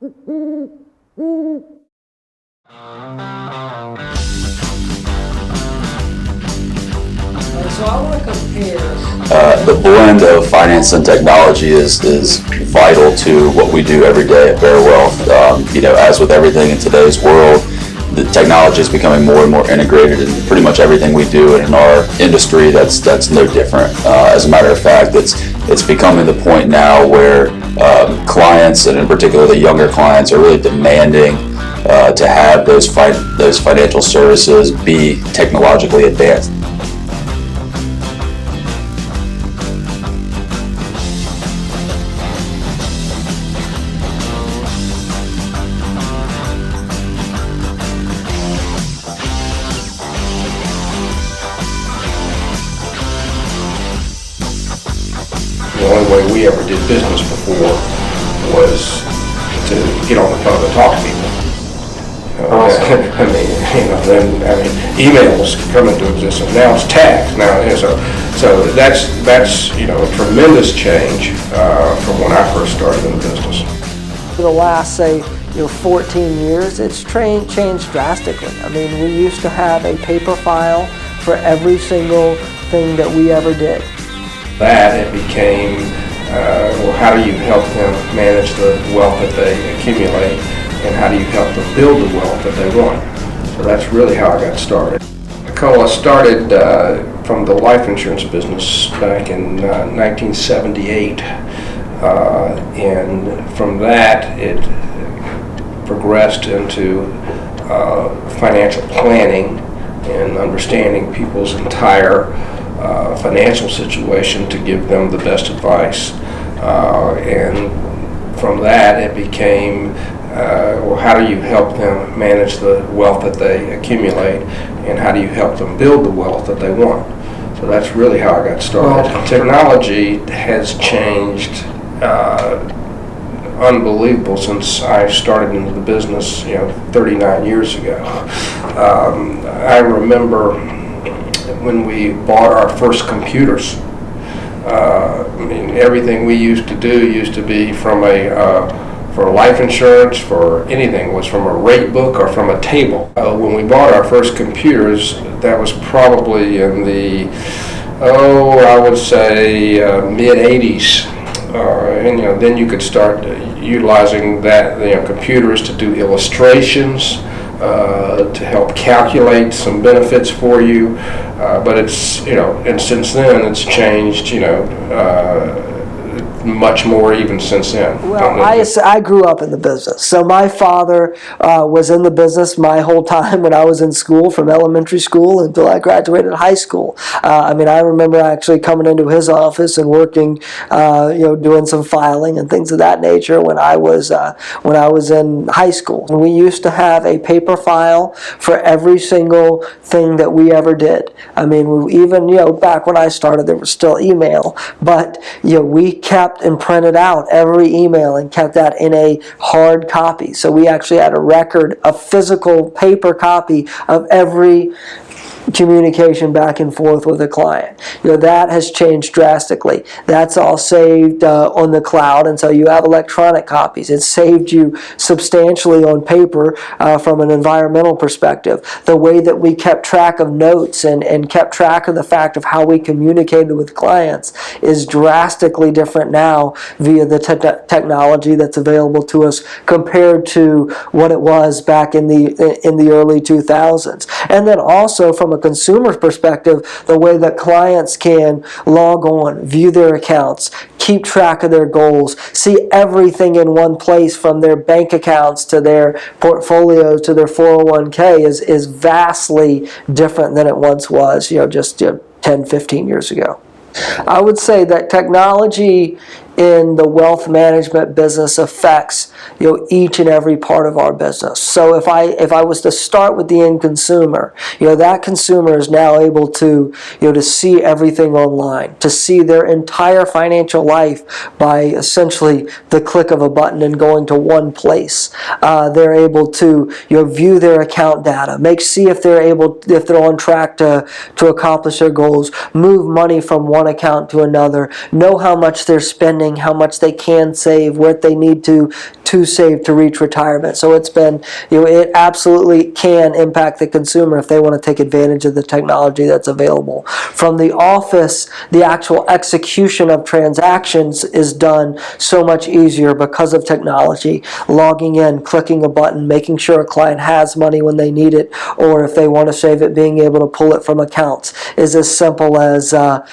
So I want to compare. The blend of finance and technology is vital to what we do every day at Bear Wealth. As with everything in today's world, the technology is becoming more and more integrated in pretty much everything we do, and in our industry, that's no different. As a matter of fact, it's becoming the point now where clients, and in particular the younger clients, are really demanding to have those financial services be technologically advanced. The only way we ever did business before was to get on the phone and talk to people. Awesome. Emails come into existence. Now it's text. So that's a tremendous change from when I first started in the business. For the last, say, 14 years, it's changed drastically. I mean, we used to have a paper file for every single thing that we ever did. That it became, how do you help them manage the wealth that they accumulate, and how do you help them build the wealth that they want? So that's really how I got started. I started from the life insurance business back in 1978, and from that it progressed into financial planning and understanding people's entire financial situation to give them the best advice. And from that it became, how do you help them manage the wealth that they accumulate, and how do you help them build the wealth that they want? So that's really how I got started. Technology has changed unbelievable since I started into the business 39 years ago. I remember when we bought our first computers. Everything we used to do used to be from for life insurance, for anything, was from a rate book or from a table. When we bought our first computers, that was probably in the, I would say mid-80s. And then you could start utilizing that, computers to do illustrations, to help calculate some benefits for you, but it's and since then it's changed much more even since then. Well, I grew up in the business. So my father was in the business my whole time when I was in school, from elementary school until I graduated high school. I remember actually coming into his office and working, doing some filing and things of that nature when I was in high school. And we used to have a paper file for every single thing that we ever did. Back when I started, there was still email, but we kept and printed out every email and kept that in a hard copy. So we actually had a record, a physical paper copy of every communication back and forth with a client. That has changed drastically. That's all saved on the cloud, and so you have electronic copies. It saved you substantially on paper from an environmental perspective. The way that we kept track of notes and kept track of the fact of how we communicated with clients is drastically different now via the technology that's available to us compared to what it was back in the early 2000s. And then also from a consumer perspective, the way that clients can log on, view their accounts, keep track of their goals, see everything in one place, from their bank accounts to their portfolios to their 401k is vastly different than it once was, just 10, 15 years ago. I would say that technology in the wealth management business affects each and every part of our business. So if I was to start with the end consumer, that consumer is now able to to see everything online, to see their entire financial life by essentially the click of a button and going to one place. They're able to view their account data, see if they're on track to accomplish their goals, move money from one account to another, know how much they're spending saving, how much they can save, what they need to save to reach retirement. So it's been, it absolutely can impact the consumer if they want to take advantage of the technology that's available. From the office, the actual execution of transactions is done so much easier because of technology. Logging in, clicking a button, making sure a client has money when they need it, or if they want to save it, being able to pull it from accounts is as simple as a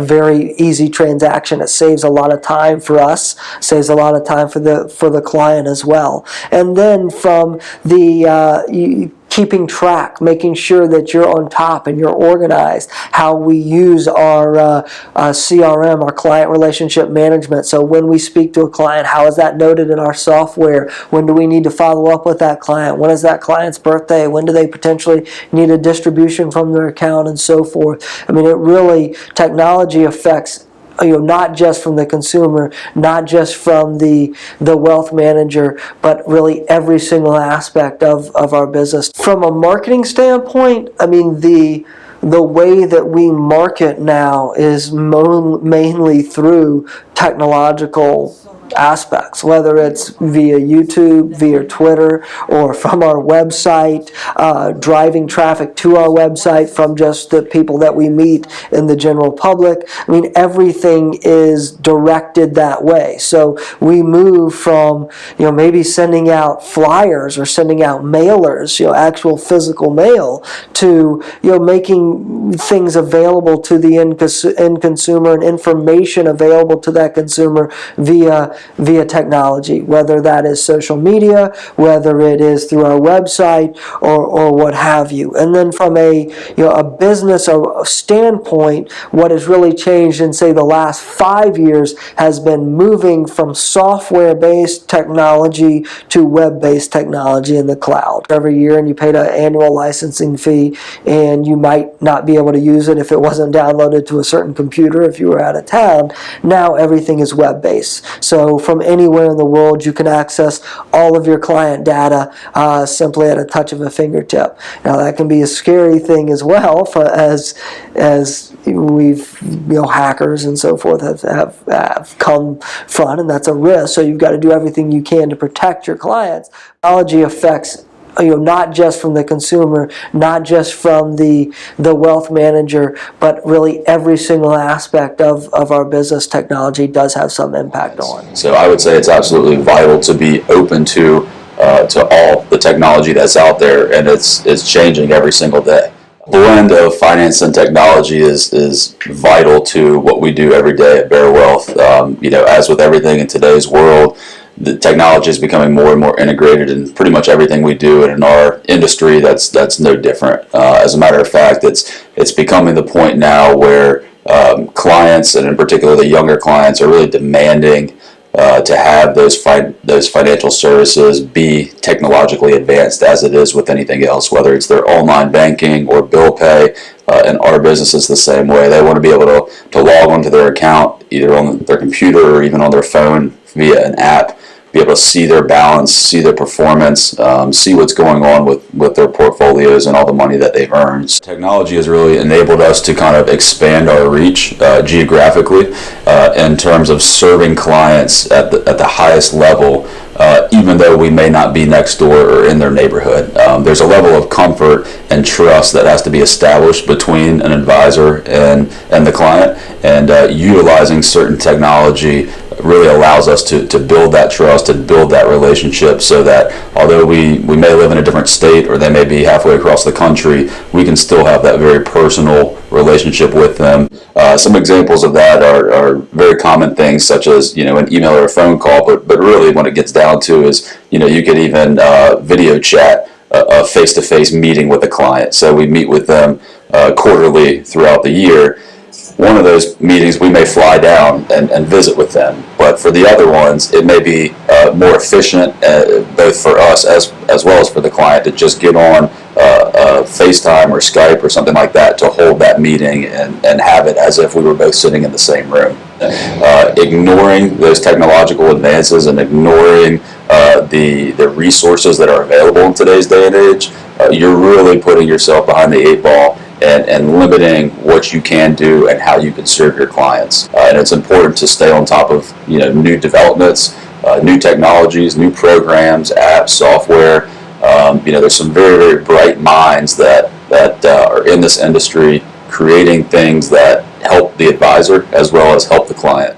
very easy transaction. It saves a lot of time for us, saves a lot of time for the client as well. And then from the keeping track, making sure that you're on top and you're organized, how we use our CRM, our client relationship management. So when we speak to a client, how is that noted in our software? When do we need to follow up with that client? When is that client's birthday? When do they potentially need a distribution from their account, and so forth? I mean, it really, technology affects not just from the consumer, not just from the wealth manager, but really every single aspect of our business. From a marketing standpoint, I mean, the way that we market now is mainly through technological aspects, whether it's via YouTube, via Twitter, or from our website, driving traffic to our website from just the people that we meet in the general public. I mean, everything is directed that way. So we move from, maybe sending out flyers or sending out mailers, actual physical mail, to, making things available to the end consumer and information available to that consumer via technology, whether that is social media, whether it is through our website, or what have you. And then from a business standpoint, what has really changed in, say, the last 5 years has been moving from software-based technology to web-based technology in the cloud. Every year, and you paid an annual licensing fee, and you might not be able to use it if it wasn't downloaded to a certain computer if you were out of town. Now everything is web-based. So from anywhere in the world, you can access all of your client data simply at a touch of a fingertip. Now that can be a scary thing as well, as we've, hackers and so forth have come front, and that's a risk. So you've got to do everything you can to protect your clients. Technology affects not just from the consumer, not just from the wealth manager, but really every single aspect of our business. Technology does have some impact on. So I would say it's absolutely vital to be open to all the technology that's out there, and it's changing every single day. Blend of finance and technology is vital to what we do every day at Bear Wealth. As with everything in today's world, the technology is becoming more and more integrated in pretty much everything we do, and in our industry, that's no different. As a matter of fact, it's becoming the point now where clients, and in particular the younger clients, are really demanding to have those financial services be technologically advanced, as it is with anything else, whether it's their online banking or bill pay. And our business is the same way. They want to be able to log onto their account either on their computer or even on their phone via an app, be able to see their balance, see their performance, see what's going on with their portfolios and all the money that they've earned. Technology has really enabled us to kind of expand our reach geographically in terms of serving clients at the highest level, even though we may not be next door or in their neighborhood. There's a level of comfort and trust that has to be established between an advisor and the client, and utilizing certain technology really allows us to build that trust and build that relationship, so that although we may live in a different state or they may be halfway across the country, we can still have that very personal relationship with them. Some examples of that are very common things, such as an email or a phone call, but really when it gets down to is you could even video chat a face-to-face meeting with a client. So we meet with them quarterly throughout the year. One of those meetings we may fly down and visit with them, but for the other ones it may be more efficient both for us as well as for the client to just get on FaceTime or Skype or something like that to hold that meeting and have it as if we were both sitting in the same room. Ignoring those technological advances and ignoring the resources that are available in today's day and age, you're really putting yourself behind the 8 ball and limiting what you can do and how you can serve your clients. And it's important to stay on top of new developments, new technologies, new programs, apps, software. There's some very, very bright minds that are in this industry creating things that help the advisor as well as help the client.